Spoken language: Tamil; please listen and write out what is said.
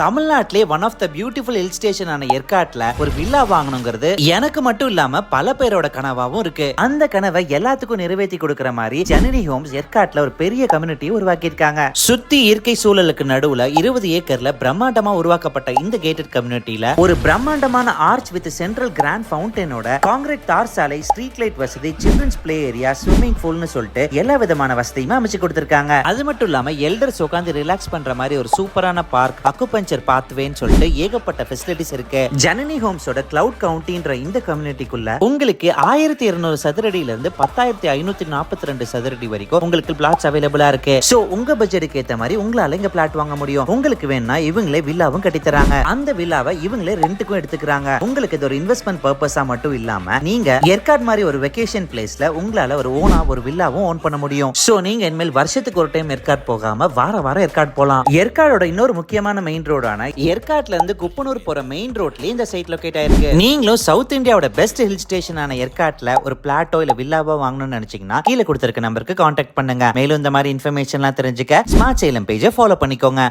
தமிழ்நாட்டிலே one of the beautiful hill station ஆன ஏற்காட்டுல ஒரு வில்லா வாங்கணுங்கிறது எனக்கு மட்டும் இல்லாம பல பேரோட கனவாவும் இருக்கு. அந்த கனவை எல்லாத்துக்கும் நிறைவேற்றி கொடுக்கிற மாதிரி ஜனனி ஹோம்ஸ் ஏற்காட்டுல ஒரு பெரிய கம்யூனிட்டியை உருவாக்கி இருக்காங்க. சுத்தி இயற்கை சூழலுக்கு நடுவுல 20 ஏக்கர்ல பிரம்மாண்டமா உருவாக்கப்பட்ட இந்த கேட்டட் கம்யூனிட்டியில ஒரு பிரம்மாண்டமான ஆர்ச் வித் சென்ட்ரல் கிராண்ட் ஃபவுண்டனோட காங்கிரீட் தார் சாலை, ஸ்ட்ரீட் லைட் வசதி, சில்ட்ரன்ஸ் பிளே ஏரியா, ஸ்விம்மிங் பூல்னு சொல்லிட்டு எல்லா விதமான வசதியுமே அமைச்சு கொடுத்திருக்காங்க. அது மட்டும் இல்லாம எல்டர்ஸ் உட்காந்து ரிலாக்ஸ் பண்ற மாதிரி ஒரு சூப்பரான பார்க், அக்குபஞ்சர் பாத்வேன்னு சொல்லிட்டு ஏகப்பட்ட ஃபெசிலிட்டிஸ் இருக்கு. ஜனனி ஹோம்ஸோட கிளவுட் கவுண்டின்ற இந்த கம்யூனிட்டிக்குள்ள உங்களுக்கு 1200 சதுரடியில இருந்து 10,542 சதுரடி வரைக்கும் உங்களுக்கு பிளாட்ஸ் அவைலபிளா இருக்கு. சோ உங்க பட்ஜெட்டுக்கு ஏத்த மாதிரி உங்களால இங்க பிளாட் வாங்க முடியும். உங்களுக்கு வேணா இவங்களே வில்லாவும் கட்டி தராங்க. அந்த வில்லாவை இவங்களே ரெண்டுக்கும் எடுத்துக்கிறாங்க. உங்களுக்கு இது ஒரு இன்வெஸ்ட்மெண்ட் பர்பஸா மட்டும் இல்லாம நீங்க ஏற்காடு மாதிரி ஒரு வெக்கேஷன் பிளேஸ்ல உங்களால ஒரு ஓனா ஒரு வில்லாவும் ஓன் பண்ண முடியும். சோ நீங்க இனிமேல் வருஷத்துக்கு ஒரு டைம் ஏற்காடு போகாம வாரம் ஏற்காடு போலாம். ஏற்காடோட இன்னொரு முக்கியமான மெயின் ரோடான ஏற்காட்ல இருந்து குப்பனூர் போற மெயின் ரோட்ல இந்த சைட் லொகேட் ஆயிருக்கு. நீங்களும் சவுத் இந்தியாவோட பெஸ்ட் ஹில் ஸ்டேஷன் ஆன ஏற்காட்ல ஒரு பிளாட்டோ இல்ல வில்லாவோ வாங்கணும்னு நினைச்சீங்கன்னா கீழே கொடுத்திருக்க நம்பருக்கு கான்டாக்ட் பண்ணுங்க. மேலும் இந்த மாதிரி இன்ஃபர்மேஷன்லாம் தெரிஞ்சுக்க ஸ்மார்ட் சேலம் பேஜை ஃபாலோ பண்ணிக்கோங்க.